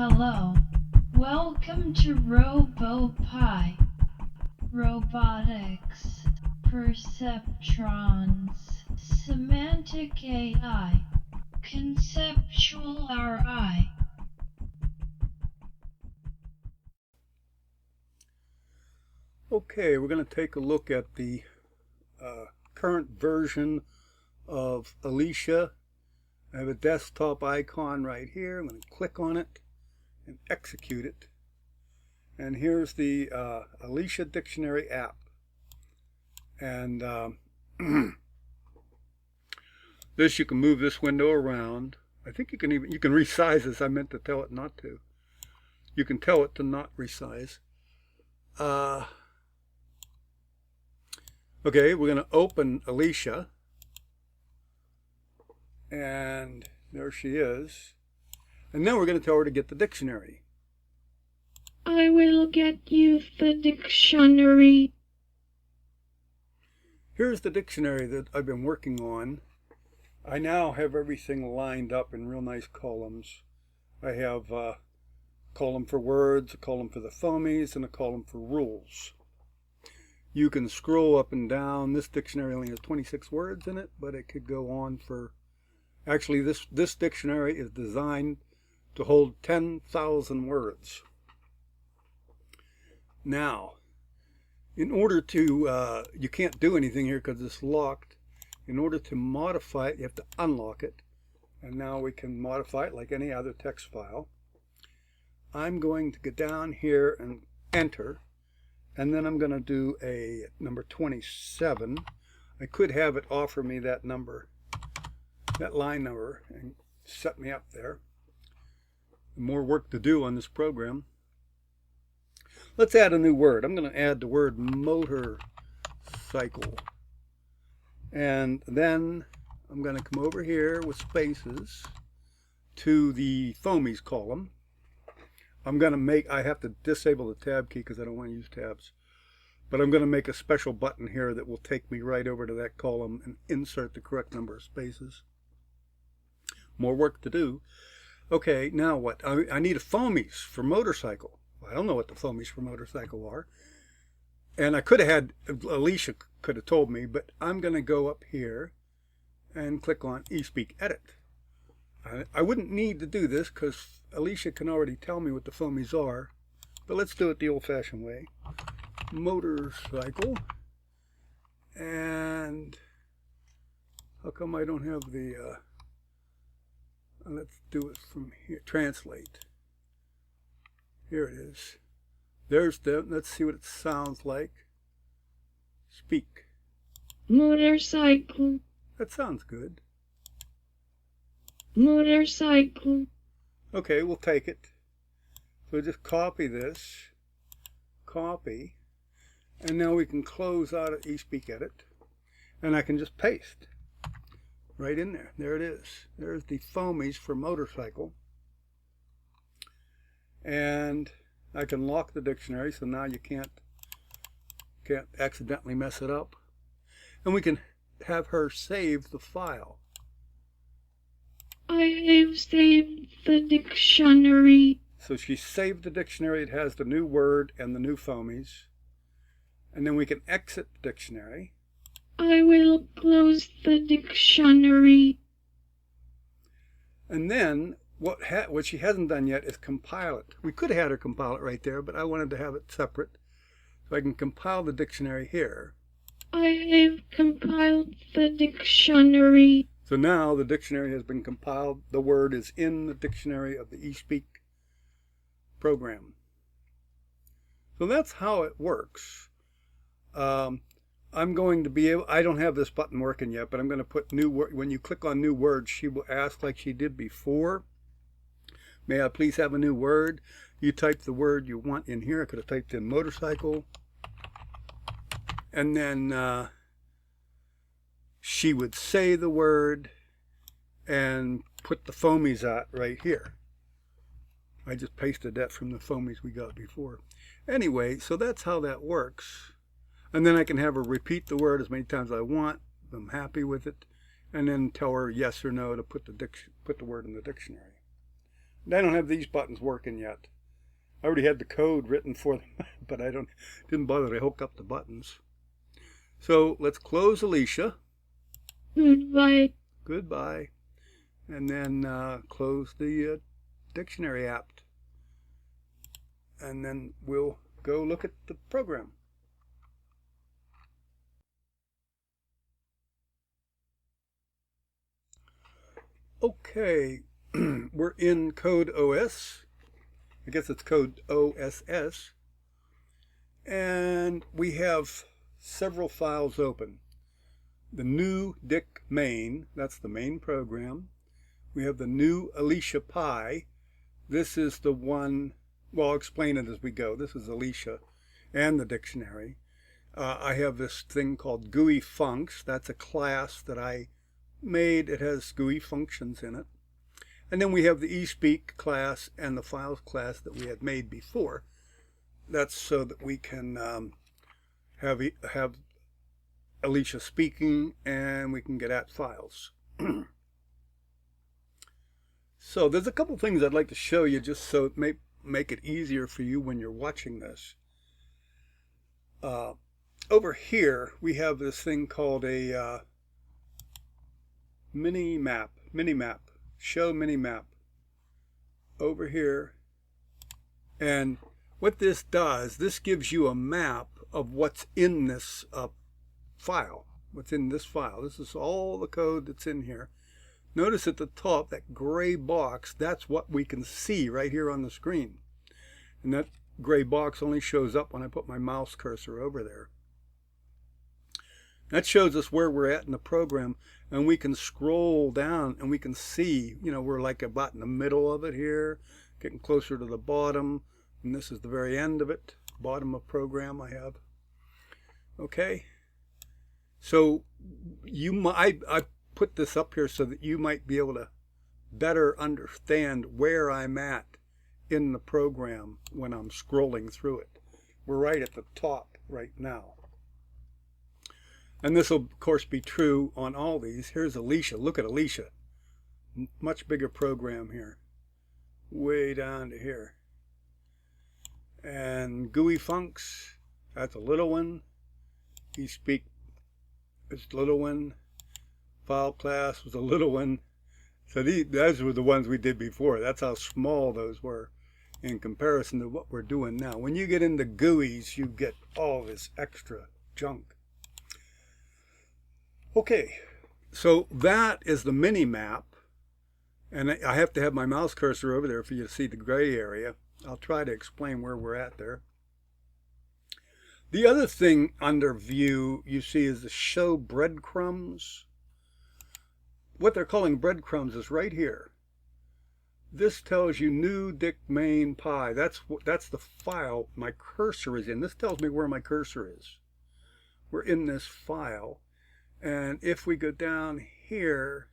Hello. Welcome to RoboPy. Robotics. Perceptrons. Semantic AI. Conceptual RI. Okay, we're going to take a look at the current version of Alysha. I have a desktop icon right here. I'm going to click on it and execute it. And here's the Alysha Dictionary app. And this, you can move this window around. I think you can resize this. I meant to tell it not to. You can tell it to not resize. Okay, we're going to open Alysha. And there she is. And then we're going to tell her to get the dictionary. I will get you the dictionary. Here's the dictionary that I've been working on. I now have everything lined up in real nice columns. I have a column for words, a column for the foamies, and a column for rules. You can scroll up and down. This dictionary only has 26 words in it, but it could go on for... Actually, this dictionary is designed to hold 10,000 words. Now, in order to, you can't do anything here because it's locked. In order to modify it, you have to unlock it. And now we can modify it like any other text file. I'm going to go down here and enter. And then I'm going to do a number 27. I could have it offer me that number, that line number, and set me up there. More work to do on this program. Let's add a new word. I'm going to add the word motorcycle. And then I'm going to come over here with spaces to the foamies column. I have to disable the tab key because I don't want to use tabs. But I'm going to make a special button here that will take me right over to that column and insert the correct number of spaces. More work to do. Okay, now what? I need a foamies for motorcycle. I don't know what the foamies for motorcycle are. And I could have had, Alysha could have told me, but I'm going to go up here and click on eSpeak Edit. I wouldn't need to do this because Alysha can already tell me what the foamies are. But let's do it the old-fashioned way. Motorcycle. And how come I don't have the... let's do it from here. Translate. Here it is. There's the, let's see what it sounds like. Speak. Motorcycle. That sounds good. Motorcycle. Okay, we'll take it. So just copy this. Copy. And now we can close out of eSpeak Edit. And I can just paste. Right in there. There it is. There's the foamies for motorcycle. And I can lock the dictionary so now you can't accidentally mess it up. And we can have her save the file. I have saved the dictionary. So she saved the dictionary. It has the new word and the new foamies. And then we can exit the dictionary. I will close the dictionary. And then what she hasn't done yet is compile it. We could have had her compile it right there, but I wanted to have it separate. So I can compile the dictionary here. I have compiled the dictionary. So now the dictionary has been compiled. The word is in the dictionary of the eSpeak program. So that's how it works. I'm going to be able, I don't have this button working yet, but I'm going to put new word. When you click on new words, she will ask like she did before. May I please have a new word? You type the word you want in here. I could have typed in motorcycle. And then she would say the word and put the foamies out right here. I just pasted that from the foamies we got before. Anyway, so that's how that works. And then I can have her repeat the word as many times as I want. I'm happy with it. And then tell her yes or no to put the word in the dictionary. I don't have these buttons working yet. I already had the code written for them, but I didn't bother to hook up the buttons. So let's close Alysha. Goodbye. Goodbye. And then close the dictionary app. And then we'll go look at the program. Okay, we're in Code OS. I guess it's Code OSS. And we have several files open. The new dict main, that's the main program. We have the new Alysha Py. This is the one, well, I'll explain it as we go. This is Alysha and the dictionary. I have this thing called GUI funcs. That's a class that I made. It has GUI functions in it. And then we have the eSpeak class and the files class that we had made before. That's so that we can have Alysha speaking and we can get at files. So there's a couple things I'd like to show you just so it may make it easier for you when you're watching this. Over here we have this thing called a mini-map, show mini-map over here. And what this does, this gives you a map of what's in this file, what's in this file. This is all the code that's in here. Notice at the top, that gray box, that's what we can see right here on the screen. And that gray box only shows up when I put my mouse cursor over there. That shows us where we're at in the program, and we can scroll down and we can see, you know, we're like about in the middle of it here, getting closer to the bottom, and this is the very end of it, bottom of program I have. Okay, so I put this up here so that you might be able to better understand where I'm at in the program when I'm scrolling through it. We're right at the top right now. And this will, of course, be true on all these. Here's Alysha. Look at Alysha. Much bigger program here. Way down to here. And GUI funcs, that's a little one. eSpeak is a little one. File class was a little one. So those were the ones we did before. That's how small those were in comparison to what we're doing now. When you get into GUIs, you get all this extra junk. Okay, so that is the mini map, and I have to have my mouse cursor over there for you to see the gray area. I'll try to explain where we're at there. The other thing under view you see is the show breadcrumbs. What they're calling breadcrumbs is right here. This tells you new dict main py. That's the file my cursor is in. This tells me where my cursor is. We're in this file. And if we go down here,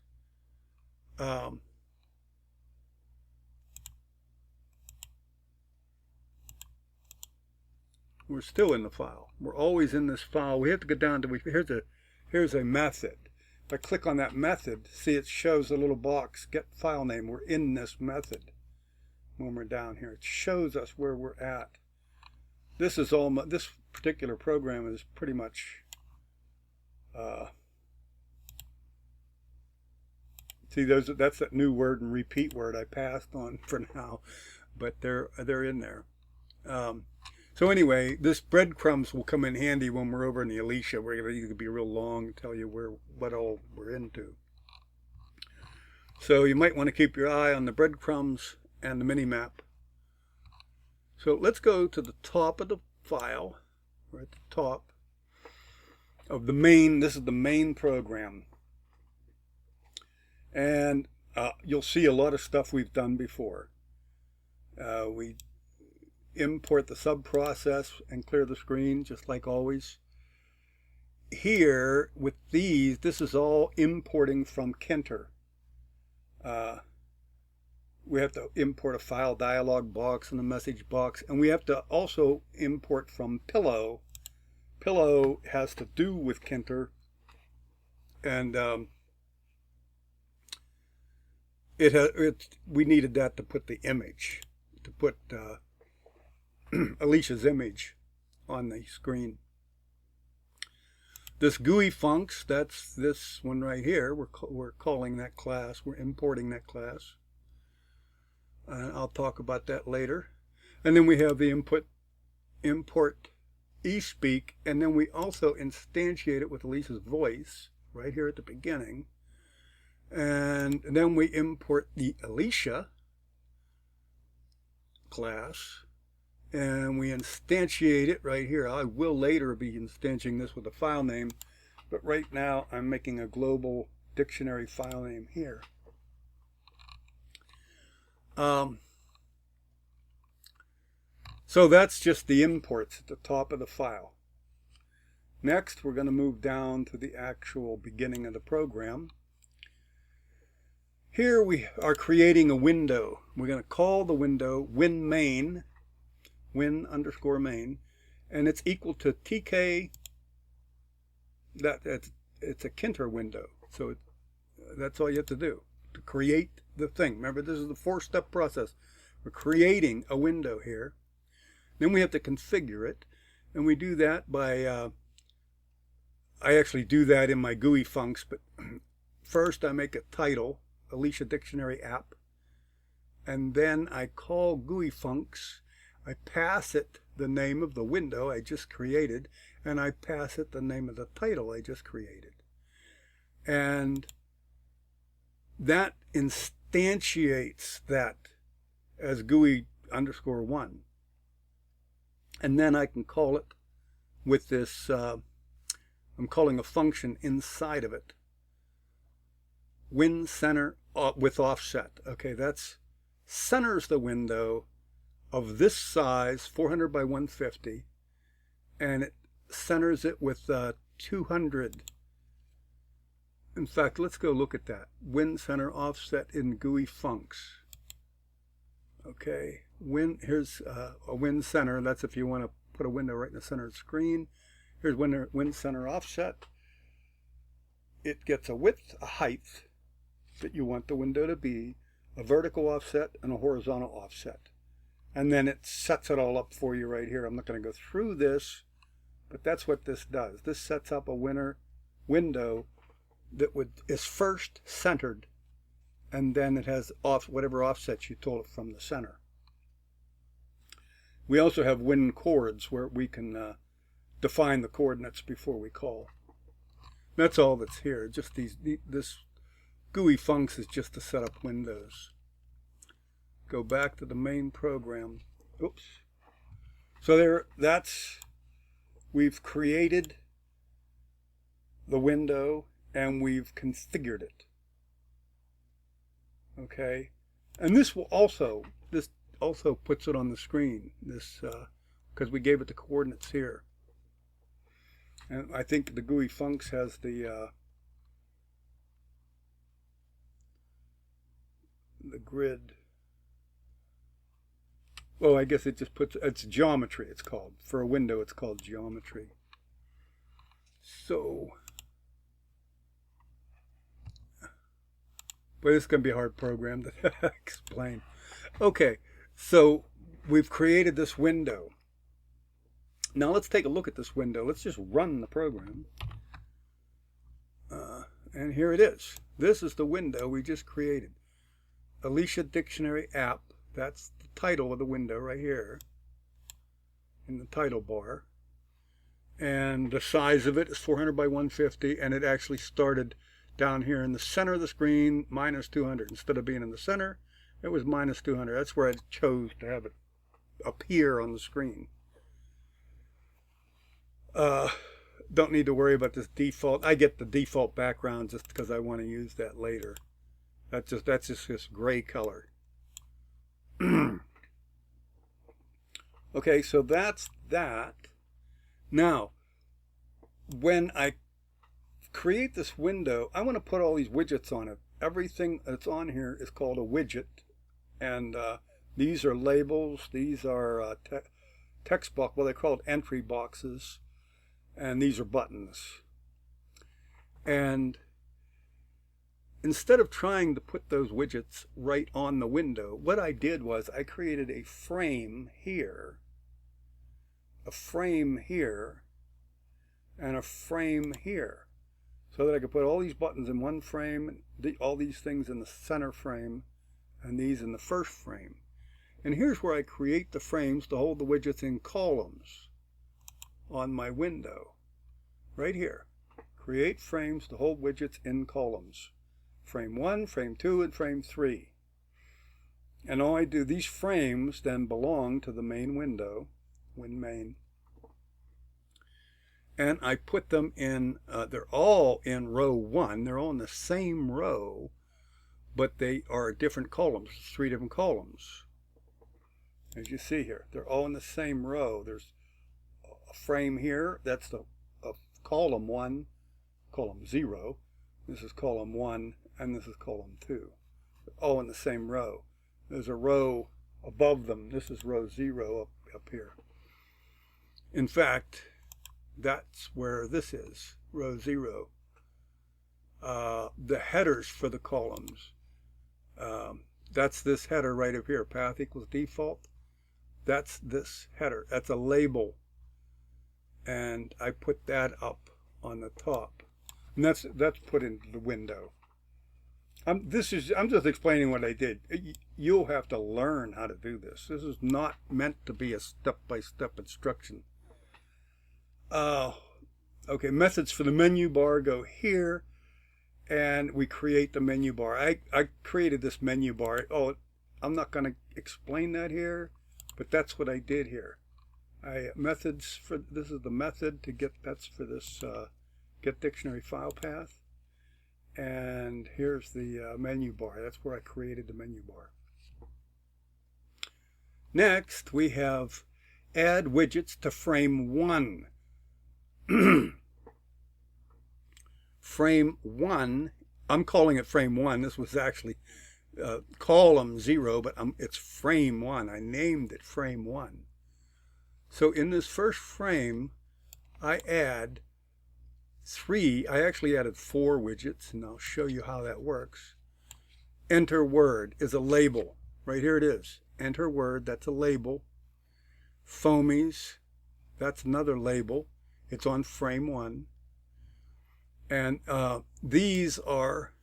we're still in the file. We're always in this file. We have to go down to, here's a method. If I click on that method, see it shows a little box, get file name. We're in this method when we're down here. It shows us where we're at. This particular program is pretty much, see, that's that new word and repeat word I passed on for now, but they're in there. So anyway, this breadcrumbs will come in handy when we're over in the Alysha, where it could be real long to tell you what all we're into. So you might want to keep your eye on the breadcrumbs and the mini-map. So let's go to the top of the file. We're at the top of the main. This is the main program. And you'll see a lot of stuff we've done before. We import the sub-process and clear the screen, just like always. Here, with these, this is all importing from Tkinter. We have to import a file dialog box and a message box, and we have to also import from Pillow. Pillow has to do with Tkinter, and we needed that to put the image, to put Alysha's image on the screen. This GUI funcs, that's this one right here. We're calling that class. We're importing that class. I'll talk about that later. And then we have the import eSpeak, and then we also instantiate it with Alysha's voice right here at the beginning. And then we import the Alysha class, and we instantiate it right here. I will later be instantiating this with a file name, but right now I'm making a global dictionary file name here. So that's just the imports at the top of the file. Next, we're going to move down to the actual beginning of the program. Here we are creating a window. We're going to call the window win_main, win_main, and it's equal to tk. It's a Tkinter window. So that's all you have to do to create the thing. Remember, this is the 4-step process. We're creating a window here. Then we have to configure it, and we do that by, I actually do that in my GUI funcs, but first I make a title, Alysha Dictionary App, and then I call GUI funcs. I pass it the name of the window I just created, and I pass it the name of the title I just created. And that instantiates that as GUI_1. And then I can call it with this, I'm calling a function inside of it, win center with offset. Okay, that's centers the window of this size, 400 by 150, and it centers it with 200. In fact, let's go look at that. Win center offset in GUI funcs. Okay, here's a win center. That's if you want to put a window right in the center of the screen. Here's win center offset. It gets a width, a height that you want the window to be, a vertical offset, and a horizontal offset. And then it sets it all up for you right here. I'm not going to go through this, but that's what this does. This sets up a window that is first centered, and then it has whatever offsets you told it from the center. We also have win chords where we can define the coordinates before we call. That's all that's here. Just this GUI funcs is just to set up windows. Go back to the main program. Oops. So we've created the window and we've configured it. Okay, and this also puts it on the screen. Because we gave it the coordinates here, and I think the GUI funcs has the grid. Well, I guess it just it's geometry. It's called for a window. It's called geometry. So. But it's going to be a hard program to explain. Okay, so we've created this window. Now let's take a look at this window. Let's just run the program. And here it is. This is the window we just created. Alysha Dictionary App. That's the title of the window right here in the title bar. And the size of it is 400 by 150, and it actually started down here in the center of the screen, minus 200. Instead of being in the center, it was minus 200. That's where I chose to have it appear on the screen. Don't need to worry about this default. I get the default background just because I want to use that later. That's just this gray color. Okay, so that's that. Now, when I create this window, I want to put all these widgets on it. Everything that's on here is called a widget, and these are labels. These are text box. Well, they're called entry boxes, and these are buttons. And instead of trying to put those widgets right on the window, what I did was I created a frame here, and a frame here, so that I could put all these buttons in one frame, all these things in the center frame, and these in the first frame. And here's where I create the frames to hold the widgets in columns on my window. Right here. Create frames to hold widgets in columns. Frame 1, frame 2, and frame 3. And all I do, these frames then belong to the main window, main. And I put them in, they're all in row 1. They're all in the same row, but they are different columns, 3 different columns. As you see here, they're all in the same row. There's a frame here, that's the column 1, column 0. This is column 1, and this is column 2. They're all in the same row. There's a row above them. This is row 0 up here. In fact, that's where this is, row 0. The headers for the columns. That's this header right up here, path equals default. That's this header. That's a label. And I put that up on the top. And that's put into the window. I'm just explaining what I did. You'll have to learn how to do this. This is not meant to be a step-by-step instruction. Okay, methods for the menu bar go here, and we create the menu bar. I created this menu bar. Oh, I'm not going to explain that here, but that's what I did here. Methods for this is the method to get, that's for this get dictionary file path, and here's the menu bar. That's where I created the menu bar. Next, we have add widgets to frame 1. Frame 1, I'm calling it frame 1. This was actually column 0, but it's frame 1. I named it frame 1. So in this first frame, I add 3. I actually added 4 widgets, and I'll show you how that works. Enter word is a label. Right here it is. Enter word, that's a label. Foamies, that's another label. It's on frame 1. And these are,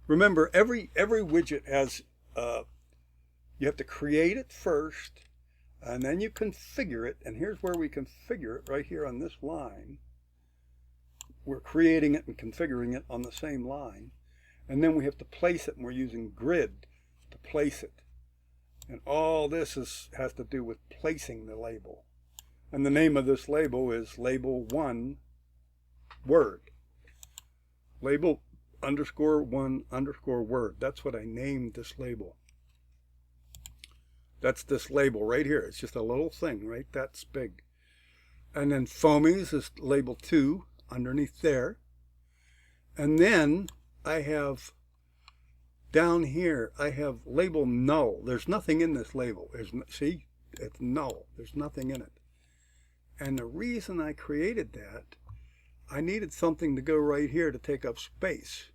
remember, every widget has, you have to create it first, and then you configure it. And here's where we configure it, right here on this line. We're creating it and configuring it on the same line. And then we have to place it, and we're using grid to place it. And all this has to do with placing the label. And the name of this label is label 1 word. Label _1 word. That's what I named this label. That's this label right here. It's just a little thing, right? That's big. And then foamies is label 2 underneath there. And then I have down here, I have label null. There's nothing in this label. See, it's null. There's nothing in it. And the reason I created that, I needed something to go right here to take up space.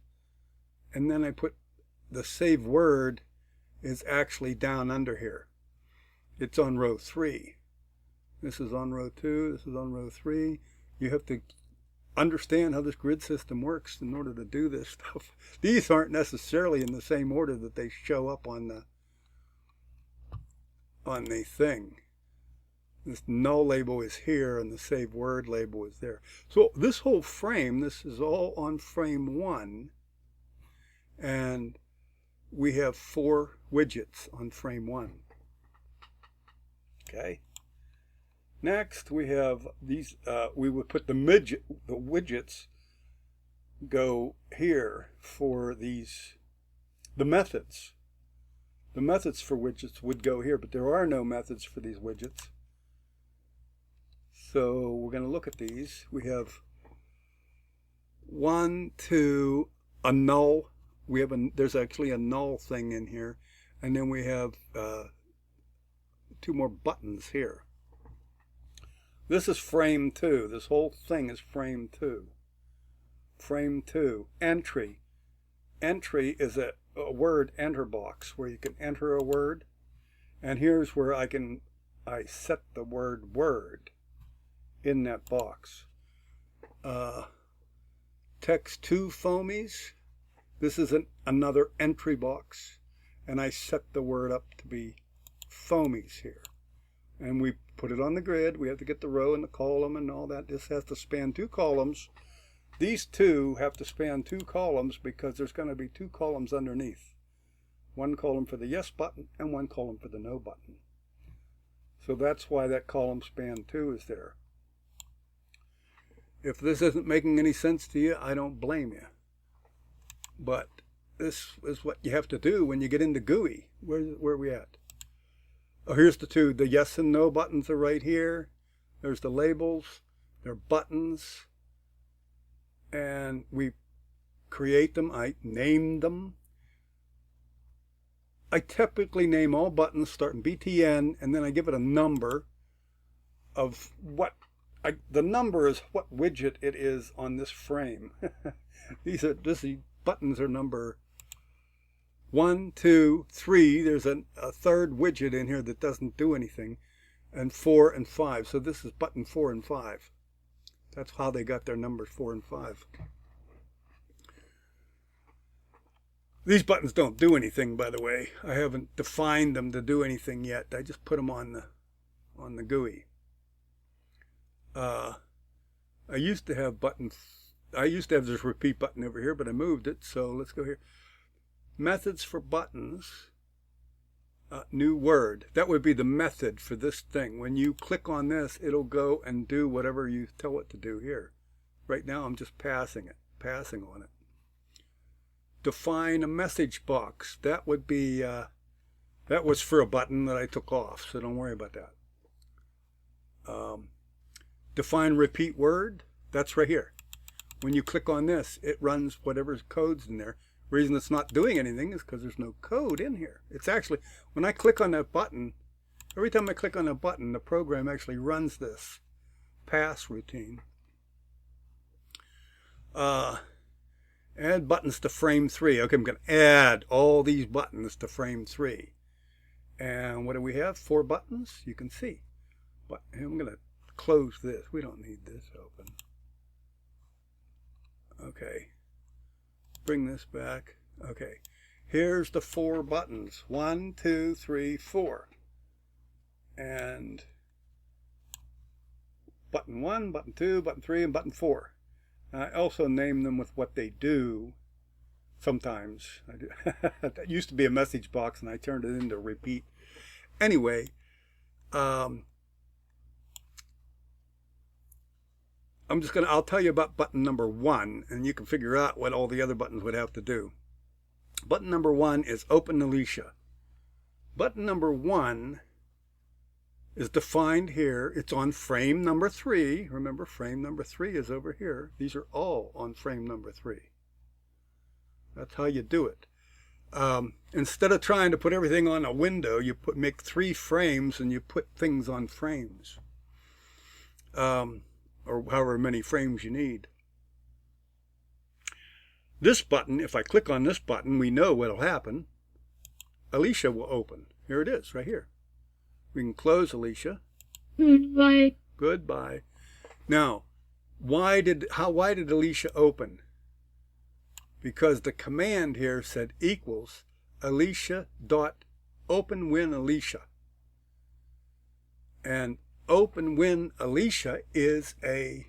And then I put the save word is actually down under here. It's on row 3. This is on row 2. This is on row 3. You have to understand how this grid system works in order to do this stuff. These aren't necessarily in the same order that they show up on the thing. This null label is here, and the save word label is there. So this whole frame, this is all on frame 1, and we have 4 widgets on frame 1. Okay. Next, we have these. We would put the widgets go here for these. The methods. The methods for widgets would go here, but there are no methods for these widgets. So we're going to look at these. We have 1, 2, a null. There's actually a null thing in here, and then we have 2 more buttons here. This is frame 2. This whole thing is frame 2. Frame 2. Entry. entry is a word enter box where you can enter a word. And here's where I set the word word in that box. Text to foamies. This is another entry box. And I set the word up to be foamies here. And we put it on the grid. We have to get the row and the column and all that. This has to span 2 columns. These two have to span 2 columns because there's going to be 2 columns underneath. 1 column for the yes button and 1 column for the no button. So that's why that column span 2 is there. If this isn't making any sense to you, I don't blame you. But this is what you have to do when you get into GUI. Where are we at? Oh, here's the 2. The yes and no buttons are right here. There's the labels. They're buttons. And we create them. I named them. I typically name all buttons starting BTN, and then I give it a number of what the number is what widget it is on this frame. These buttons are number 1, 2, 3. There's a third widget in here that doesn't do anything, and 4 and 5. So this is button 4 and 5. That's how they got their numbers 4 and 5. These buttons don't do anything, by the way. I haven't defined them to do anything yet. I just put them on the GUI. I used to have this repeat button over here, but I moved it. So let's go here. Methods for buttons. New word. That would be the method for this thing. When you click on this, it'll go and do whatever you tell it to do here. Right now, I'm just passing on it. Define a message box. That would be, that was for a button that I took off, so don't worry about that. Define repeat word. That's right here. When you click on this, it runs whatever's code's in there. The reason it's not doing anything is because there's no code in here. It's actually, when I click on that button, every time I click on a button, the program actually runs this pass routine. Add buttons to frame 3. Okay, I'm going to add all these buttons to frame 3. And what do we have? 4 buttons, you can see. But I'm going to close this. We don't need this open. Okay. Bring this back. Okay. Here's the 4 buttons. 1, 2, 3, 4. And button 1, button 2, button 3, and button 4. I also name them with what they do. Sometimes I do. That used to be a message box, and I turned it into repeat. Anyway, I'll tell you about button number 1, and you can figure out what all the other buttons would have to do. Button number 1 is Open Alysha. Button number 1 is defined here. It's on frame number 3. Remember, frame number 3 is over here. These are all on frame number 3. That's how you do it. Instead of trying to put everything on a window, you make 3 frames and you put things on frames. Or however many frames you need. This button, if I click on this button, we know what will happen. Alysha will open. Here it is, right here. We can close Alysha. Goodbye. Goodbye. Now, why did Alysha open? Because the command here said equals Alysha.openWinAlysha. And openWinAlysha is a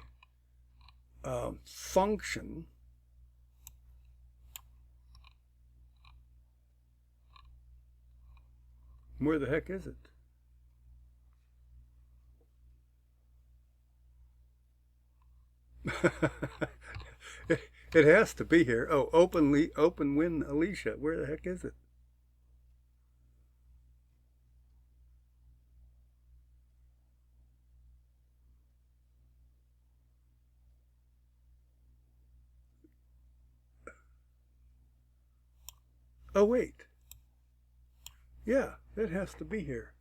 function Where the heck is it? It has to be here. Oh, openWinAlysha. Where the heck is it? Oh, wait. Yeah, it has to be here.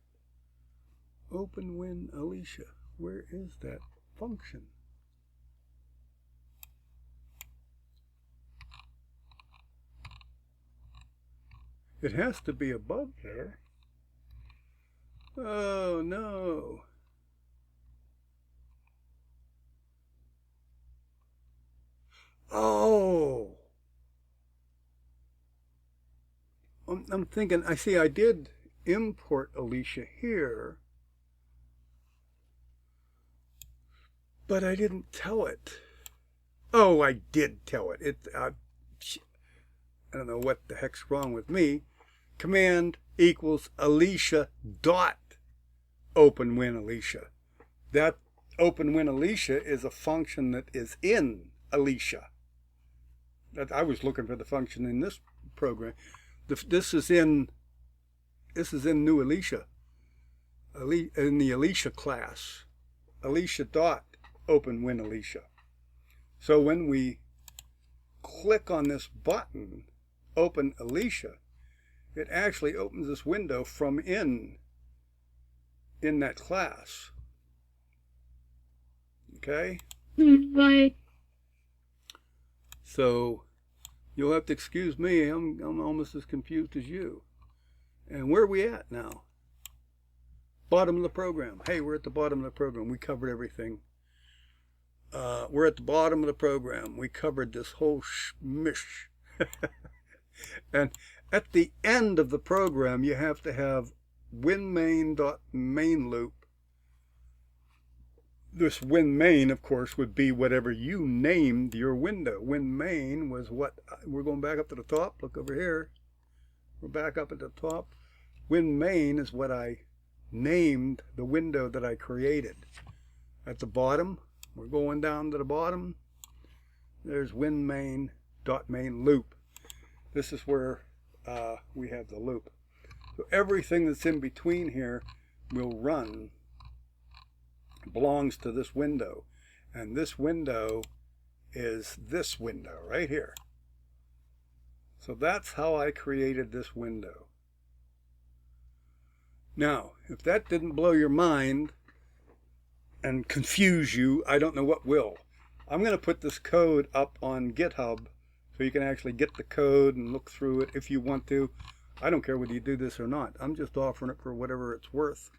openWinAlysha. Where is that function? It has to be above there. Oh, no. Oh. I'm thinking, I see I did import Alysha here, but I didn't tell it. Oh, I did tell it. I don't know what the heck's wrong with me. Command equals Alysha dot open when Alysha. That open when Alysha is a function that is in Alysha. That I was looking for the function in this program. This is in new Alysha. In the Alysha class. Alysha dot open when Alysha. So when we click on this button, open Alysha, it actually opens this window from in that class. Okay? Right. So you'll have to excuse me. I'm almost as confused as you. And where are we at now? Bottom of the program. Hey, we're at the bottom of the program. We covered everything. We're at the bottom of the program. We covered this whole shmish. And at the end of the program, you have to have winMain.main loop. This winMain, of course, would be whatever you named your window. WinMain was what, we're going back up to the top. Look over here. We're back up at the top. WinMain is what I named the window that I created. At the bottom, we're going down to the bottom. There's winMain.main loop. This is where we have the loop. So everything that's in between here will run, belongs to this window. And this window is this window right here. So that's how I created this window. Now, if that didn't blow your mind and confuse you, I don't know what will. I'm going to put this code up on GitHub so you can actually get the code and look through it if you want to. I don't care whether you do this or not. I'm just offering it for whatever it's worth.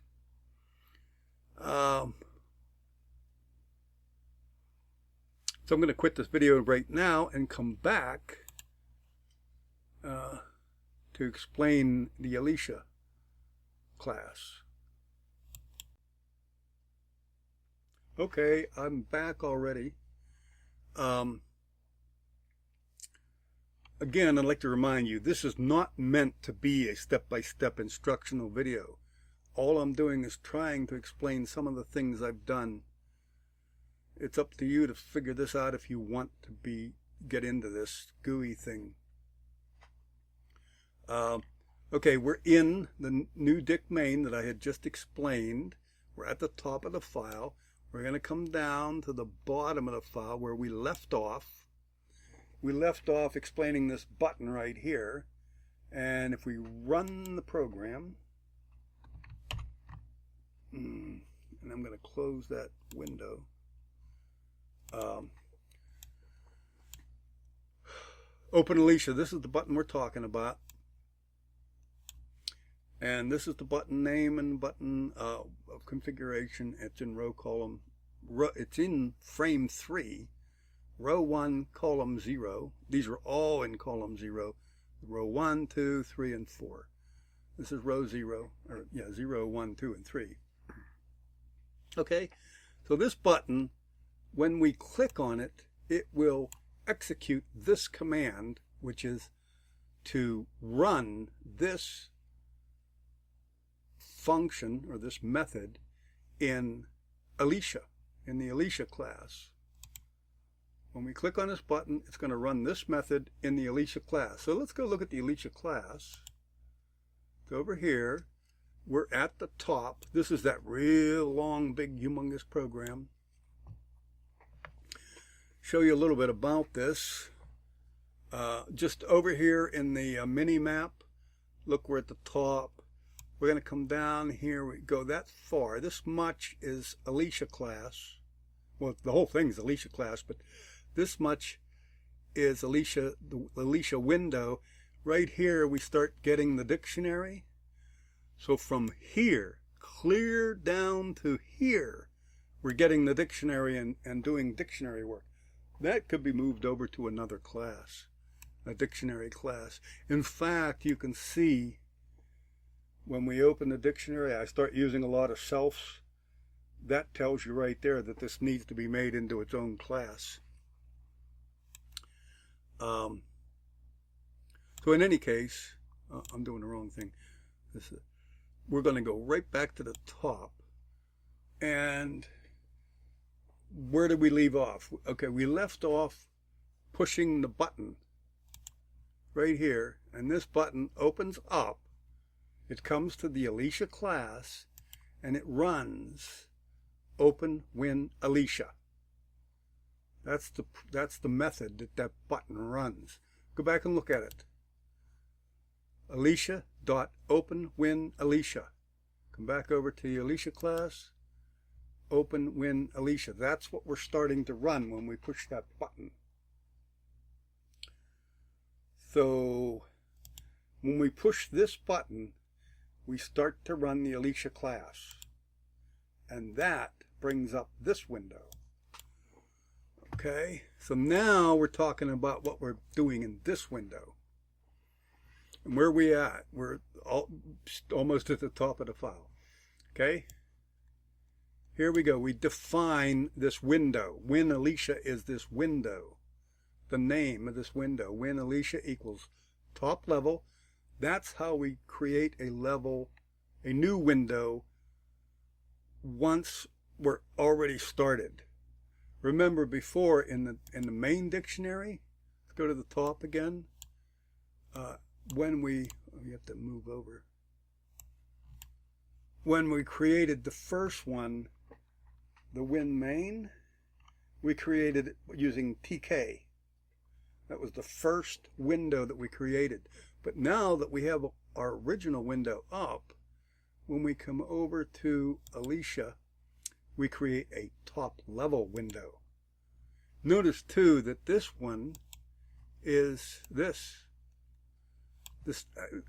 So I'm going to quit this video right now and come back to explain the Alysha class. Okay, I'm back already. Again, I'd like to remind you, this is not meant to be a step-by-step instructional video. All I'm doing is trying to explain some of the things I've done. It's up to you to figure this out if you want to get into this GUI thing. Okay, we're in the new dict main that I had just explained. We're at the top of the file. We're going to come down to the bottom of the file where we left off. We left off explaining this button right here. And if we run the program, and I'm going to close that window. Open Alysha, this is the button we're talking about. And this is the button name and button of configuration. It's in it's in frame 3, row 1, column 0. These are all in column 0. Row 1, 2, 3, and 4. This is row 0, 0, 1, 2, and 3. Okay, so this button, when we click on it, it will execute this command, which is to run this function or this method in Alysha, in the Alysha class. When we click on this button, it's going to run this method in the Alysha class. So let's go look at the Alysha class. It's over here. We're at the top. This is that real long, big, humongous program. Show you a little bit about this. Just over here in the mini map, look, we're at the top. We're going to come down here. We go that far. This much is Alysha class. Well, the whole thing is Alysha class, but this much is Alysha, the Alysha window. right here we start getting the dictionary. So from here, clear down to here, we're getting the dictionary and doing dictionary work. That could be moved over to another class, a dictionary class. In fact, you can see when we open the dictionary, I start using a lot of selfs. That tells you right there that this needs to be made into its own class. So in any case, I'm doing the wrong thing. We're going to go right back to the top. And where did we leave off? Okay, we left off pushing the button right here. And this button opens up. It comes to the Alysha class. And it runs open win Alysha. That's the method that button runs. Go back and look at it. Alysha.openWinAlysha. Come back over to the Alysha class. Open win Alysha. That's what we're starting to run when we push that button. So when we push this button, we start to run the Alysha class. And that brings up this window. Okay, so now we're talking about what we're doing in this window. And where are we at? We're almost at the top of the file. Okay, here we go. We define this window. Win Alysha is this window. The name of this window. Win Alysha equals top level. That's how we create a new window once we're already started. Remember before in the main dictionary, let's go to the top again. You have to move over. When we created the first one, the win main, we created it using TK. That was the first window that we created. But now that we have our original window up, when we come over to Alysha, we create a top level window. Notice too that this one is this.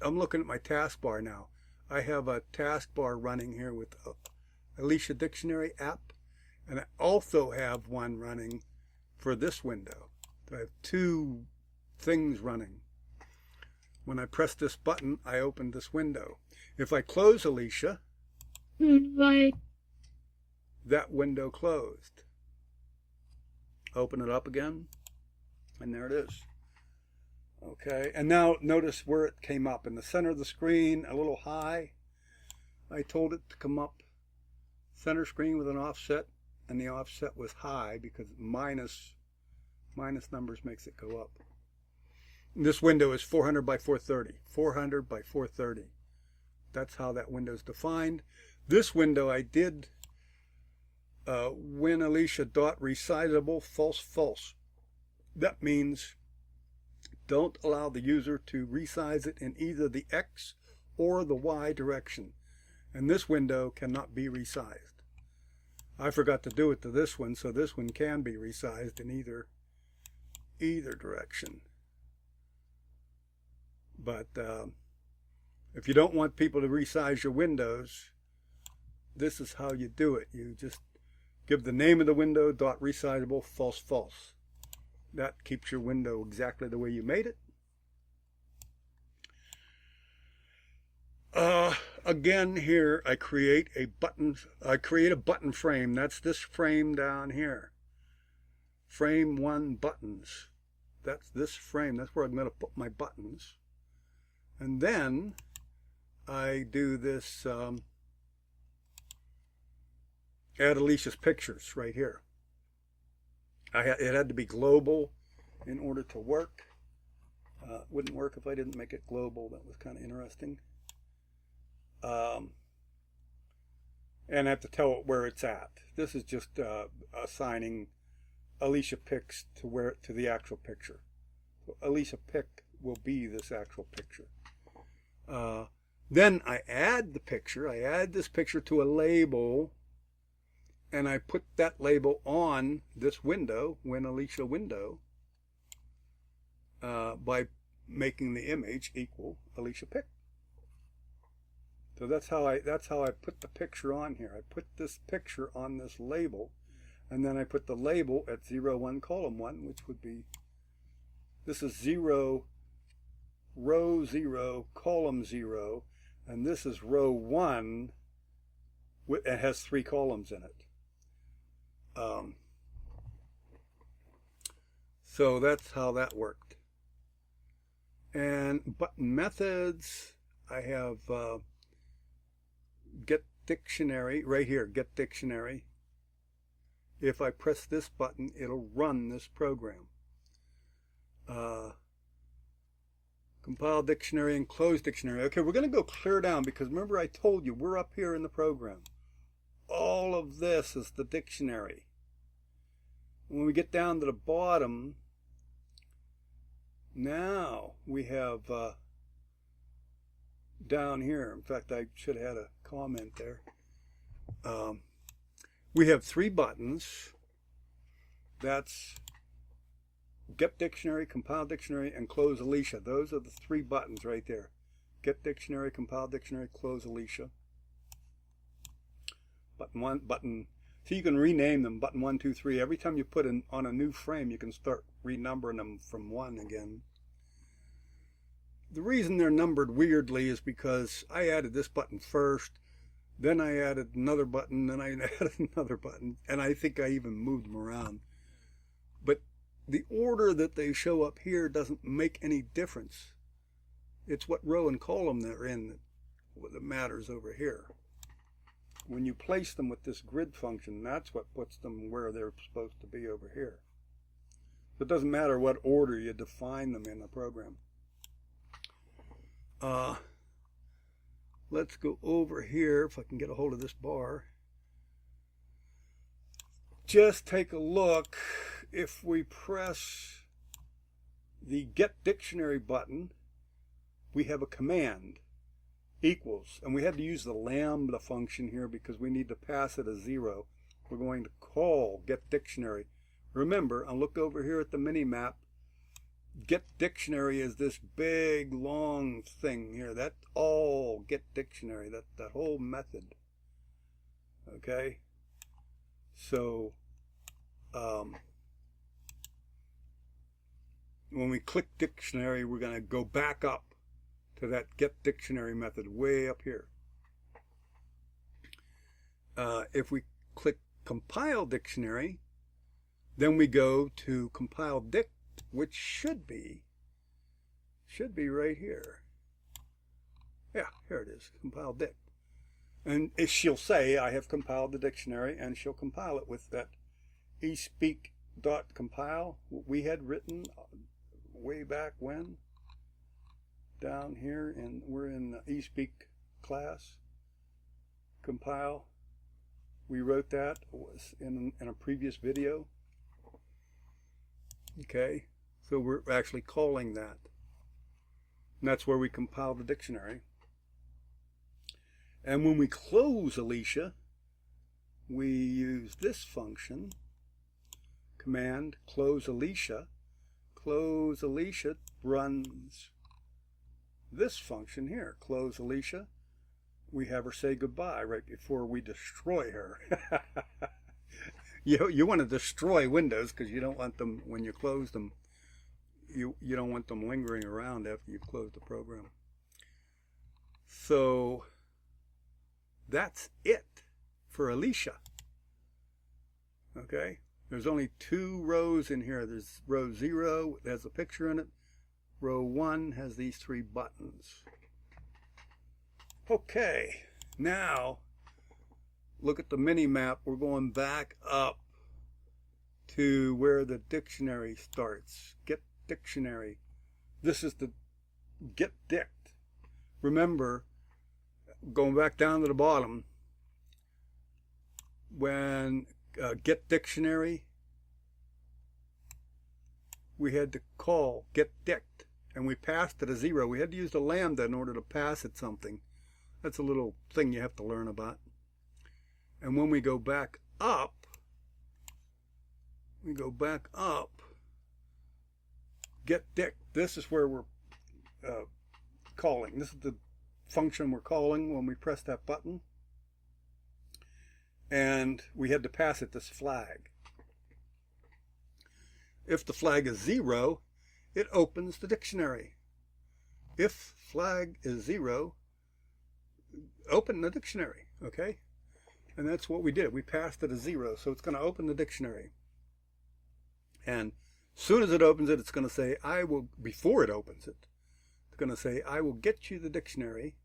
I'm looking at my taskbar now. I have a taskbar running here with Alysha Dictionary app, and I also have one running for this window. So I have two things running. When I press this button, I open this window. If I close Alysha, that window closed. Open it up again, and there it is. Okay, and now notice where it came up. In the center of the screen, a little high. I told it to come up center screen with an offset, and the offset was high because minus numbers makes it go up. This window is 400 by 430. 400 by 430. That's how that window is defined. This window I did win Alysha dot resizable false false. That means don't allow the user to resize it in either the X or the Y direction. And this window cannot be resized. I forgot to do it to this one, so this one can be resized in either direction. But if you don't want people to resize your windows, this is how you do it. You just give the name of the window dot resizable false false. That keeps your window exactly the way you made it. Again here I create a button frame. That's this frame down here. Frame 1 buttons. That's this frame. That's where I'm going to put my buttons. And then I do this add Alysha's pictures right here. It had to be global in order to work. Wouldn't work if I didn't make it global. That was kind of interesting. And I have to tell it where it's at. This is just assigning Alysha pics to the actual picture. So Alysha pic will be this actual picture. Then I add the picture. I add this picture to a label, and I put that label on this window, Win Alysha window, by making the image equal Alysha pic. So that's how I put the picture on here. I put this picture on this label, and then I put the label at 0, 1, column 1, which would be, this is 0, row 0, column 0, and this is row 1. It has 3 columns in it. So that's how that worked. And button methods, I have get dictionary right here, get dictionary. If I press this button, it'll run this program. Compile dictionary and close dictionary. Okay, we're going to go clear down because remember I told you we're up here in the program. All of this is the dictionary. When we get down to the bottom, now we have down here, in fact I should have had a comment there. We have 3 buttons. That's get dictionary, compile dictionary, and close Alysha. Those are the 3 buttons right there. Get dictionary, compile dictionary, close Alysha. Button 1, button, so you can rename them, button 1, 2, 3. Every time you put in on a new frame, you can start renumbering them from 1 again. The reason they're numbered weirdly is because I added this button first, then I added another button, then I added another button, and I think I even moved them around. But the order that they show up here doesn't make any difference. It's what row and column they're in that matters over here. When you place them with this grid function, that's what puts them where they're supposed to be over here. It doesn't matter what order you define them in the program. Let's go over here, if I can get a hold of this bar. Just take a look. If we press the Get Dictionary button, we have a command, equals, and we had to use the lambda function here because we need to pass it a 0. We're going to call Get Dictionary. Remember, I look over here at the mini-map. Get Dictionary is this big, long thing here. That's all Get Dictionary, that whole method. Okay? So, when we click Dictionary, we're going to go back up to that Get Dictionary method way up here. If we click Compile Dictionary, then we go to Compile Dict, which should be right here. Yeah, here it is, Compile Dict. And she'll say, I have compiled the dictionary, and she'll compile it with that eSpeak.compile we had written way back when. Down here, and we're in the eSpeak class. Compile. We wrote that was in a previous video. Okay, so we're actually calling that. And that's where we compile the dictionary. And when we close Alysha, we use this function, command close Alysha. Close Alysha runs this function here, close Alysha. We have her say goodbye right before we destroy her. You want to destroy windows because you don't want them, when you close them, you don't want them lingering around after you've closed the program. So that's it for Alysha. Okay, there's only 2 rows in here. There's row 0, it has a picture in it. Row 1 has these 3 buttons. Okay, now look at the mini map. We're going back up to where the dictionary starts. Get dictionary. This is the get dict. Remember, going back down to the bottom, when get dictionary, we had to call get dict, and we passed it a 0. We had to use the lambda in order to pass it something. That's a little thing you have to learn about. And when we go back up, get dict. This is where we're calling. This is the function we're calling when we press that button. And we had to pass it this flag. If the flag is 0, it opens the dictionary. If flag is 0, open the dictionary, okay? And that's what we did. We passed it as 0, so it's going to open the dictionary. And as soon as it opens it, it's going to say, I will, before it opens it, it's going to say, I will get you the dictionary.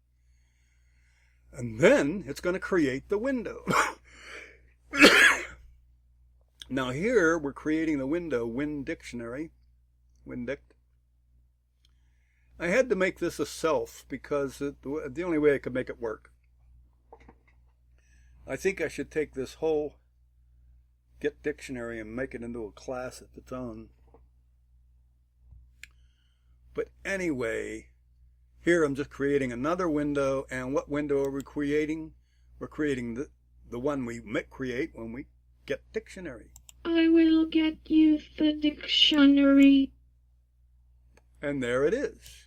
And then it's going to create the window. Now here we're creating the window, WinDictionary, WinDict. I had to make this a self because the only way I could make it work. I think I should take this whole Get Dictionary and make it into a class of its own. But anyway, here I'm just creating another window, and what window are we creating? We're creating the one we create when we get dictionary. I will get you the dictionary. And there it is.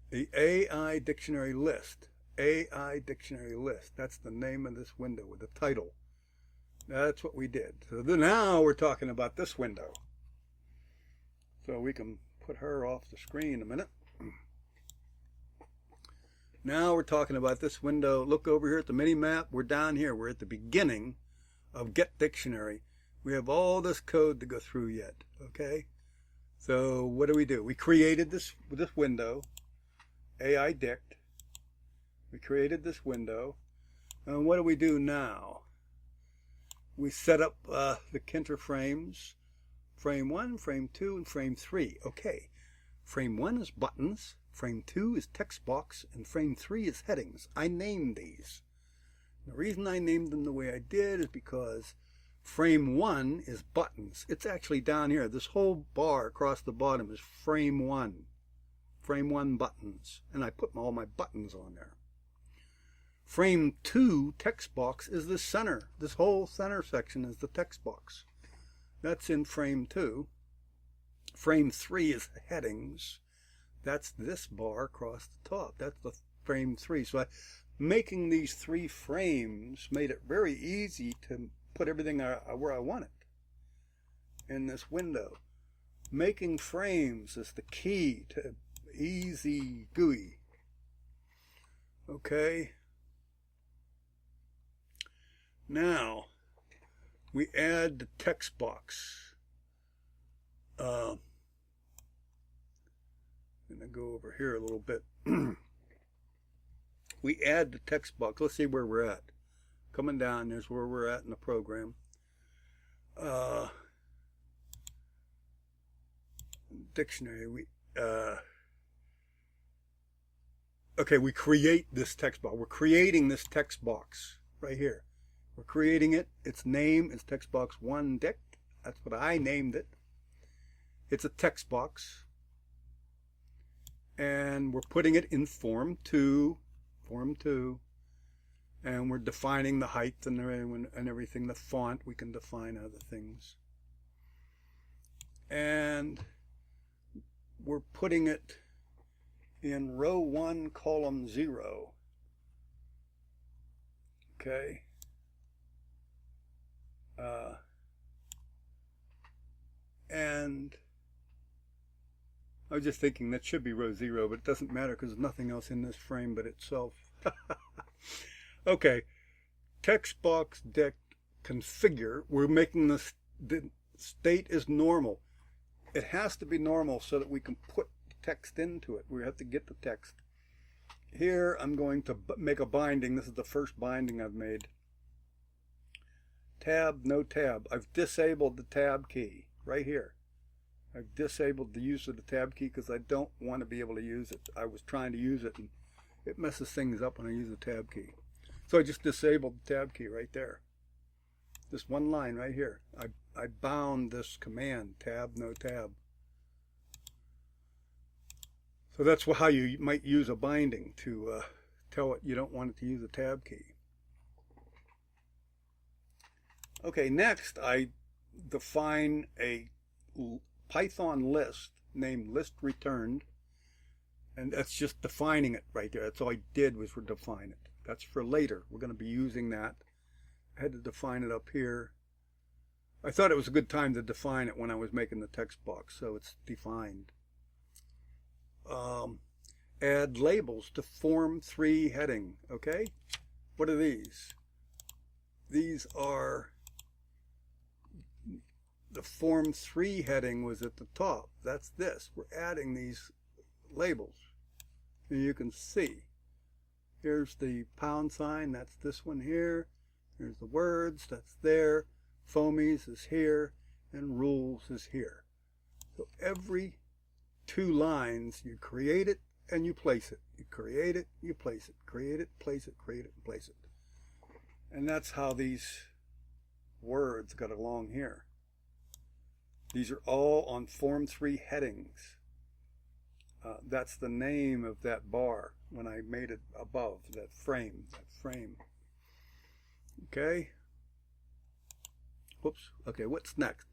The AI Dictionary List. AI Dictionary List. That's the name of this window with the title. That's what we did. So now we're talking about this window. So we can put her off the screen a minute. Now we're talking about this window. Look over here at the mini map. We're down here. We're at the beginning of Get Dictionary. We have all this code to go through yet. Okay? So what do? We created this window, AI Dict. We created this window. And what do we do now? We set up the Tkinter frames. Frame 1, frame 2, and frame 3. Okay. Frame 1 is buttons. Frame 2 is text box. And frame 3 is headings. I named these. The reason I named them the way I did is because frame 1 is buttons. It's actually down here. This whole bar across the bottom is frame 1. Frame 1 buttons. And I put all my buttons on there. Frame 2 text box is the center. This whole center section is the text box. That's in frame 2. Frame 3 is headings. That's this bar across the top. That's the frame 3. So making these 3 frames made it very easy to put everything where I want it in this window. Making frames is the key to easy GUI. Okay. Now we add the text box. I'm going to go over here a little bit. We add the text box. Let's see where we're at. Coming down, there's where we're at in the program. Dictionary. Okay, we create this text box. We're creating this text box right here. We're creating it. Its name is text box 1 dict. That's what I named it. It's a text box. And we're putting it in form 2. Form 2. And we're defining the height and everything. The font, we can define other things. And we're putting it in row 1, column 0. Okay. And I was just thinking that should be row 0, but it doesn't matter because there's nothing else in this frame but itself. Okay, text box dict configure. We're making the state is normal. It has to be normal so that we can put text into it. We have to get the text. Here I'm going to make a binding. This is the first binding I've made. Tab, no tab. I've disabled the tab key right here. I've disabled the use of the tab key because I don't want to be able to use it. I was trying to use it and it messes things up when I use the tab key. So I just disabled the tab key right there. This one line right here. I bound this command, tab, no tab. So that's how you might use a binding to tell it you don't want it to use a tab key. Okay, next I define a Python list named list returned, And that's just defining it right there. That's all I did was define it. That's for later. We're going to be using that. I had to define it up here. I thought it was a good time to define it when I was making the text box, so it's defined. Add labels to Form 3 heading, okay? What are these? These are, the Form 3 heading was at the top. That's this. We're adding these labels. And you can see, here's the pound sign, that's this one here. Here's the words, that's there. Foamies is here, and rules is here. So every 2 lines, you create it and you place it. You create it, you place it. Create it, place it, create it, and place it. And that's how these words got along here. These are all on Form 3 headings. That's the name of that bar when I made it above, that frame. Okay. Whoops. Okay, what's next?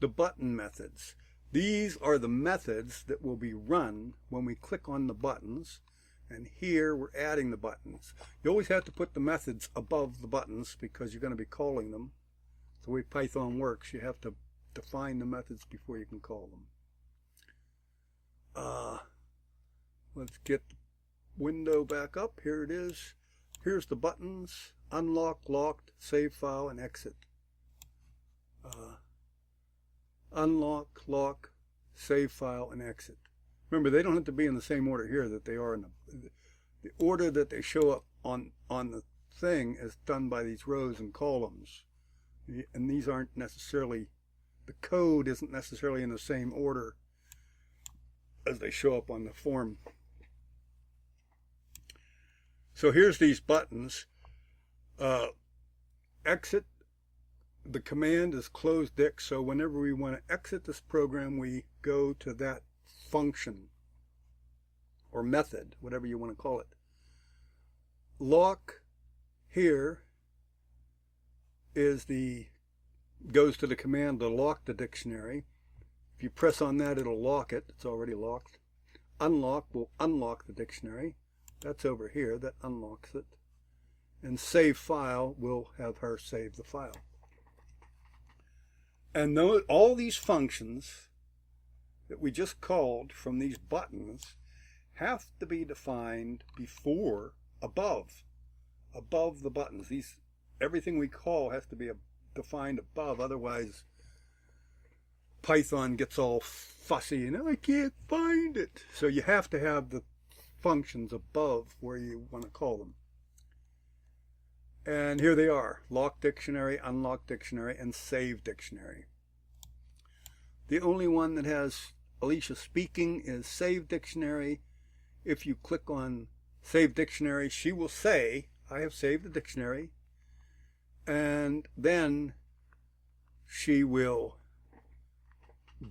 The button methods. These are the methods that will be run when we click on the buttons. And here we're adding the buttons. You always have to put the methods above the buttons because you're going to be calling them. The way Python works, you have to define the methods before you can call them. Let's get the window back up. Here it is. Here's the buttons: unlock, locked, save file, and exit. Unlock, lock, save file, and exit. Remember, they don't have to be in the same order here that they are in the order that they show up on the thing is done by these rows and columns. And these aren't necessarily, the code isn't necessarily in the same order as they show up on the form. So here's these buttons. Exit. The command is close dict, so whenever we want to exit this program, we go to that function or method, whatever you want to call it. Lock here is goes to the command to lock the dictionary. If you press on that, it'll lock it. It's already locked. Unlock will unlock the dictionary. That's over here. That unlocks it. And save file will have her save the file. And all these functions that we just called from these buttons have to be defined above the buttons. Everything we call has to be defined above, otherwise Python gets all fussy and I can't find it. So you have to have the functions above where you want to call them. And here they are: lock dictionary, unlock dictionary, and save dictionary. The only one that has Alysha speaking is save dictionary. If you click on save dictionary, she will say, I have saved the dictionary. And then she will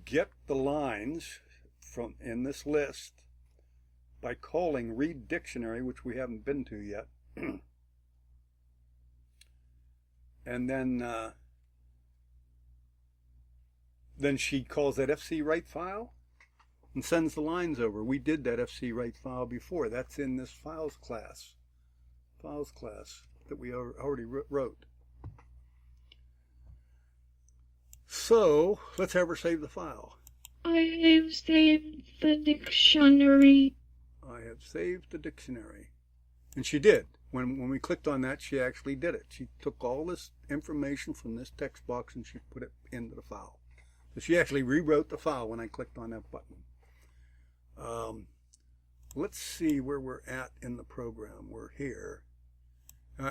get the lines from in this list by calling read dictionary, which we haven't been to yet. And then she calls that FC write file and sends the lines over. We did that FC write file before. That's in this files class that we already wrote. So let's have her save the file. I have saved the dictionary. I have saved the dictionary. And she did. When we clicked on that, she actually did it. She took all this information from this text box and she put it into the file. So she actually rewrote the file when I clicked on that button. Let's see where we're at in the program. We're here.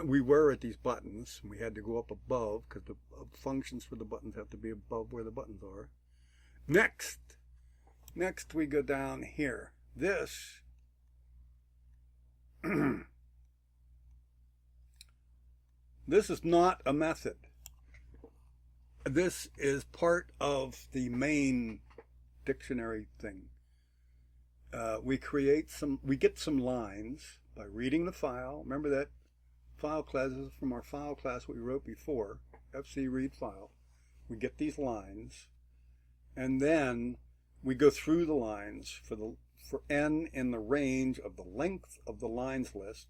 We were at these buttons. We had to go up above because the functions for the buttons have to be above where the buttons are. Next we go down here. This this is not a method. This is part of the main dictionary thing. We get some lines by reading the file. Remember that file class is from our file class we wrote before, FC read file. We get these lines, and then we go through the lines for n in the range of the length of the lines list.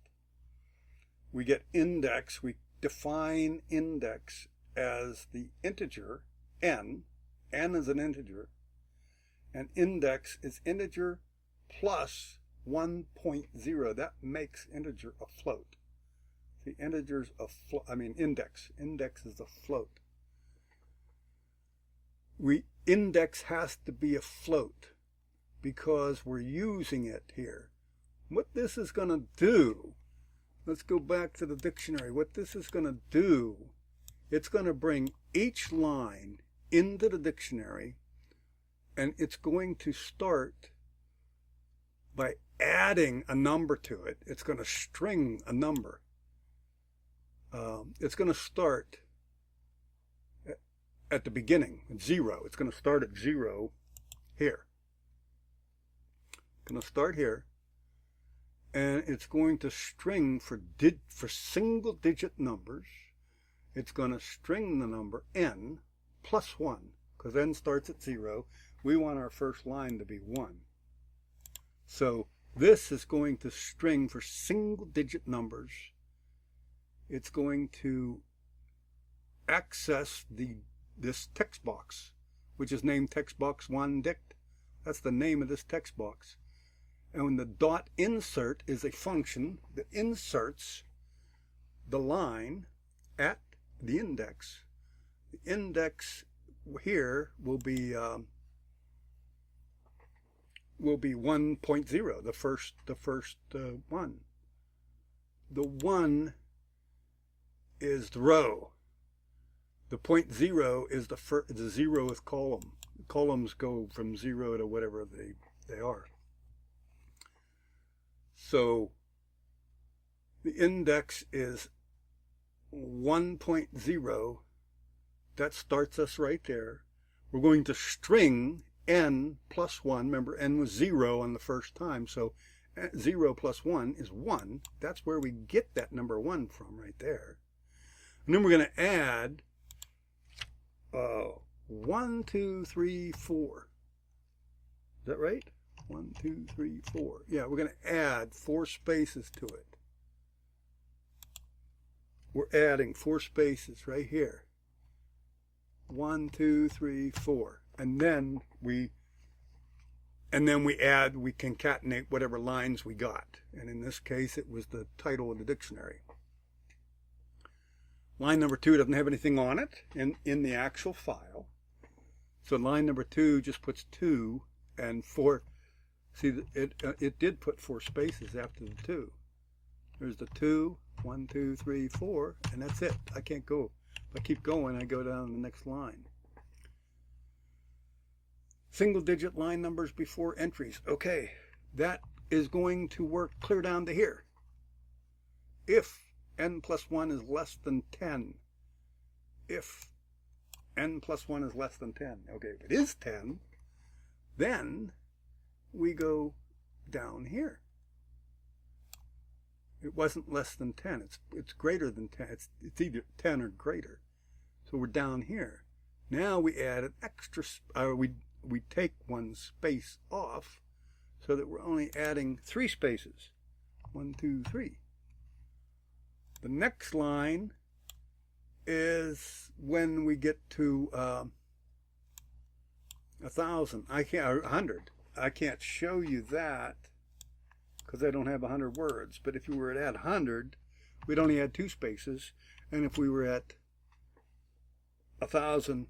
We get index. We define index as the integer n. N is an integer. And index is integer plus 1.0. That makes integer a float. The integer's index. Index is a float. Index has to be a float because we're using it here. What this is going to do, let's go back to the dictionary. What this is going to do, it's going to bring each line into the dictionary, and it's going to start by adding a number to it. It's going to string a number. It's going to start at the beginning, at 0. It's going to start at 0 here. It's going to start here, and it's going to string for single digit numbers. It's going to string the number n plus 1, because n starts at 0. We want our first line to be 1. So this is going to string for single digit numbers. It's going to access this text box, which is named text box 1 dict. That's the name of this text box. And when the dot insert is a function that inserts the line at the index. The index here will be 1.0, the first one. The 1 is the row. The 0.0 is the 0th column. The columns go from 0 to whatever they are. So the index is 1.0. That starts us right there. We're going to string n plus 1. Remember, n was 0 on the first time, so 0 plus 1 is 1. That's where we get that number 1 from, right there. And then we're going to add 1, 2, 3, 4. Is that right? 1, 2, 3, 4. Yeah, we're going to add 4 spaces to it. We're adding 4 spaces right here. 1, 2, 3, 4. And then we concatenate whatever lines we got. And in this case, it was the title of the dictionary. Line number 2 doesn't have anything on it in the actual file. So line number 2 just puts 2 and 4. See, it did put 4 spaces after the 2. There's the 2, 1, 2, 3, 4, and that's it. I can't go. If I keep going, I go down to the next line. Single digit line numbers before entries. Okay, that is going to work clear down to here. If n plus 1 is less than 10. If n plus 1 is less than 10. Okay, if it is 10, then we go down here. It wasn't less than 10. It's greater than 10. It's either 10 or greater. So we're down here. Now we add an extra, we take 1 space off so that we're only adding 3 spaces. 1, 2, 3. The next line is when we get to 1,000. 100. I can't show you that because I don't have 100 words. But if you were at 100, we'd only add 2 spaces. And if we were at 1,000,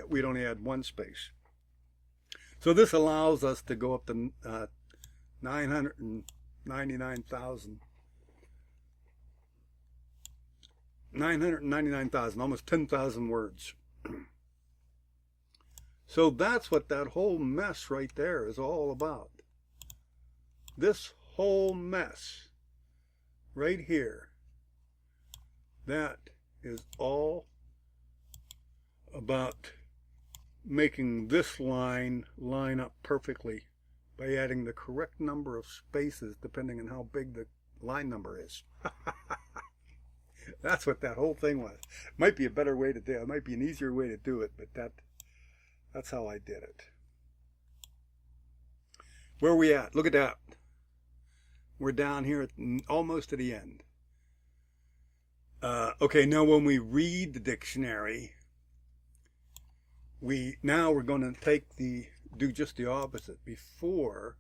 we'd only add 1 space. So this allows us to go up to 999,000, almost 10,000 words. So that's what that whole mess right there is all about. This whole mess right here, that is all about making this line up perfectly by adding the correct number of spaces depending on how big the line number is. That's what that whole thing was. Might be a better way to do it. It might be an easier way to do it, but that's how I did it. Where are we at? Look at that. We're down here almost at the end. Okay, now when we read the dictionary, we're going to do just the opposite. Before,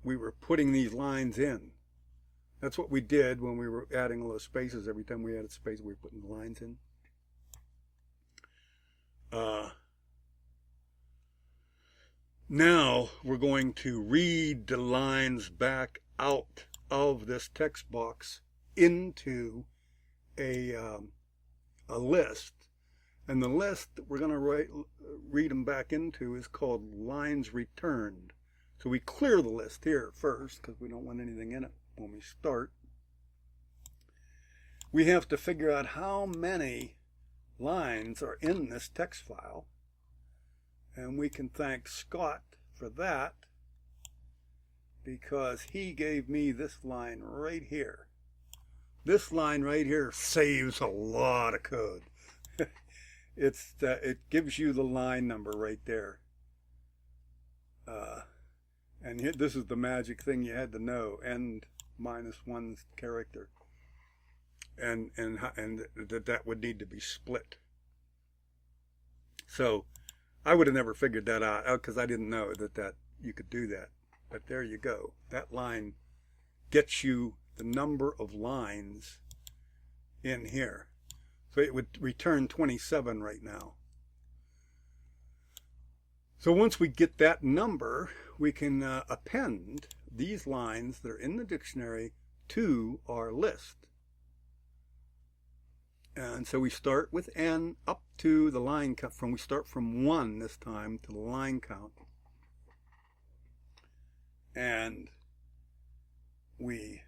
we were putting these lines in. That's what we did when we were adding all those spaces. Every time we added space, we were putting the lines in. Now we're going to read the lines back out of this text box into a list. And the list that we're going to read them back into is called lines returned. So we clear the list here first because we don't want anything in it when we start. We have to figure out how many lines are in this text file. And we can thank Scott for that because he gave me this line right here. This line right here saves a lot of code. It gives you the line number right there. And this is the magic thing you had to know, end -1 character. And that would need to be split. So I would have never figured that out because I didn't know that you could do that. But there you go. That line gets you the number of lines in here. So it would return 27 right now. So once we get that number, we can append these lines that are in the dictionary to our list. And so we start with n up to the line count. We start from 1 this time to the line count. And we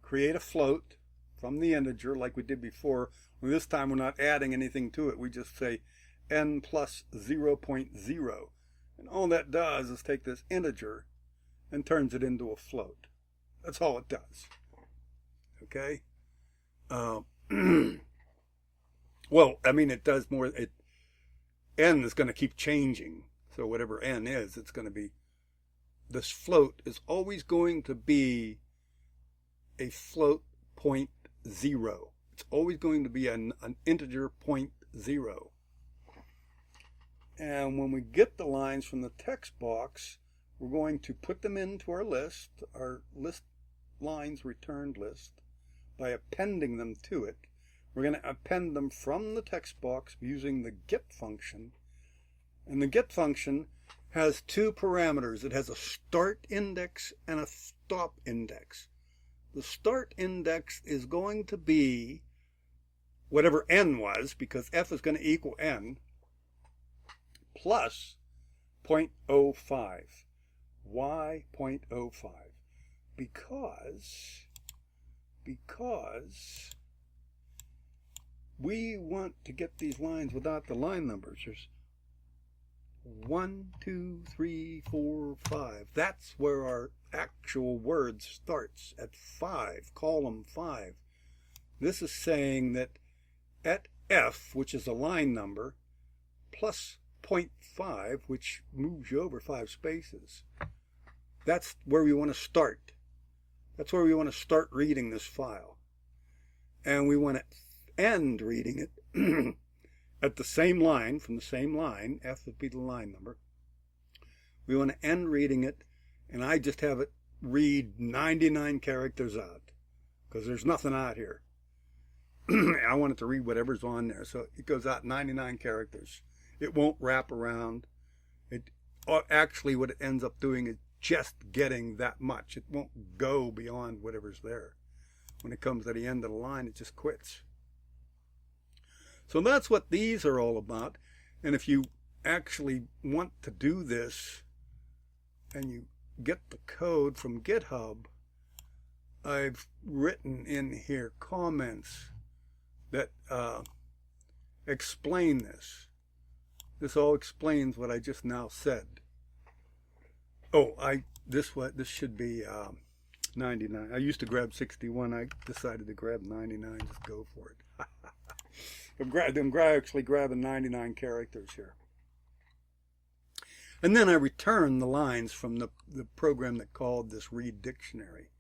create a float from the integer like we did before. Well, this time we're not adding anything to it. We just say n plus 0.0. And all that does is take this integer and turns it into a float. That's all it does. Okay? Well, I mean, it does more. N is going to keep changing. So whatever n is, it's going to be, this float is always going to be a float 0.0. It's always going to be an integer 0.0. And when we get the lines from the text box, we're going to put them into our list lines returned list, by appending them to it. We're going to append them from the text box using the get function. And the get function has two parameters. It has a start index and a stop index. The start index is going to be whatever n was, because f is going to equal n, plus 0.05. Why 0.05? Because we want to get these lines without the line numbers. There's 1, 2, 3, 4, 5. That's where our actual word starts, at 5, column 5. This is saying that at f, which is a line number, plus 0.5, which moves you over 5 spaces, that's where we want to start. That's where we want to start reading this file. And we want to end reading it at the same line, from the same line. F would be the line number. We want to end reading it, and I just have it read 99 characters out, because there's nothing out here. I want it to read whatever's on there, so it goes out 99 characters. It won't wrap around. Actually, what it ends up doing is just getting that much. It won't go beyond whatever's there. When it comes to the end of the line, it just quits. So that's what these are all about. And if you actually want to do this and you get the code from GitHub, I've written in here comments that explain this. This all explains what I just now said. Oh, this should be 99. I used to grab 61. I decided to grab 99. Just go for it. I'm actually grabbing 99 characters here. And then I return the lines from the program that called this read dictionary.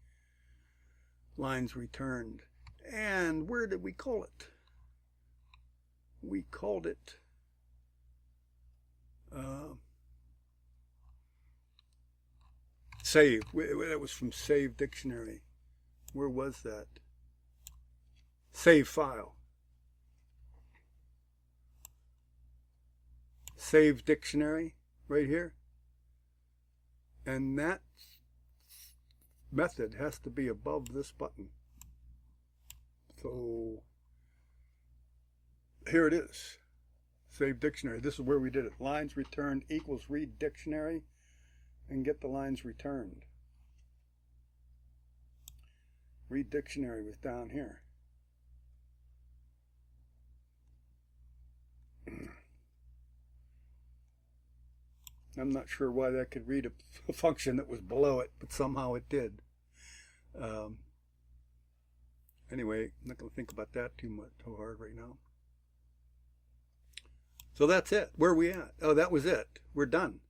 Lines returned. And where did we call it? We called it save. That was from save dictionary. Where was that? Save file. Save dictionary right here. And that method has to be above this button. So here it is. Save dictionary. This is where we did it. Lines returned equals read dictionary and get the lines returned. Read dictionary was down here. I'm not sure why that could read a function that was below it, but somehow it did. Anyway, I'm not going to think about that too hard right now. So that's it. Where are we at? Oh, that was it. We're done.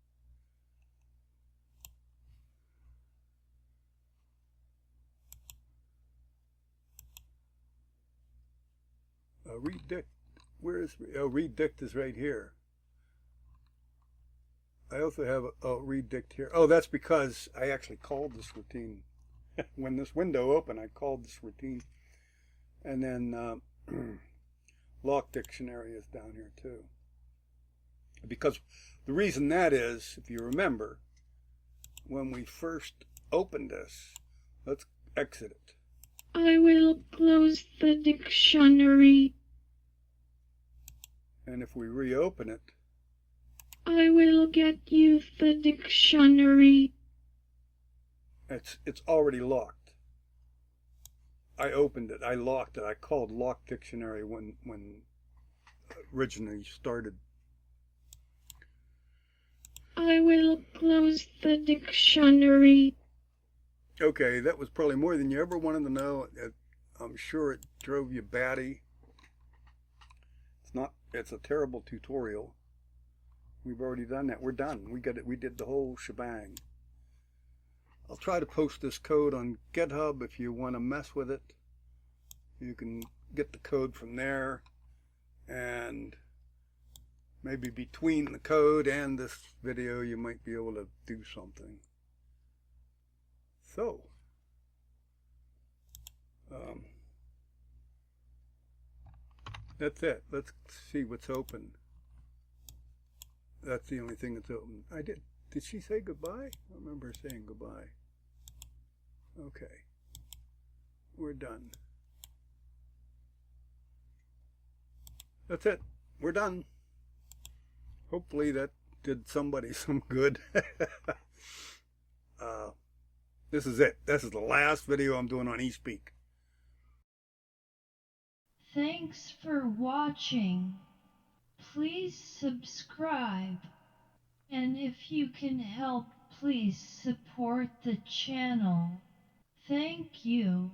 Read dict. Where is read dict is right here. I also have read dict here. Oh, that's because I actually called this routine. When this window opened, I called this routine. And then lock dictionary is down here too. Because the reason that is, if you remember, when we first opened this, let's exit it. I will close the dictionary. And if we reopen it, I will get you the dictionary. it's already locked. I opened it, I locked it, I called lock dictionary when originally started. I will close the dictionary. Okay, that was probably more than you ever wanted to know. I'm sure it drove you batty. It's a terrible tutorial. We've already done that. We're done. We got it. We did the whole shebang. I'll try to post this code on GitHub if you want to mess with it. You can get the code from there, and maybe between the code and this video you might be able to do something. So that's it. Let's see what's open. That's the only thing that's open. Did she say goodbye? I remember her saying goodbye. Okay. We're done. That's it. We're done. Hopefully that did somebody some good. This is it. This is the last video I'm doing on eSpeak. Thanks for watching. Please subscribe. And if you can help, please support the channel. Thank you.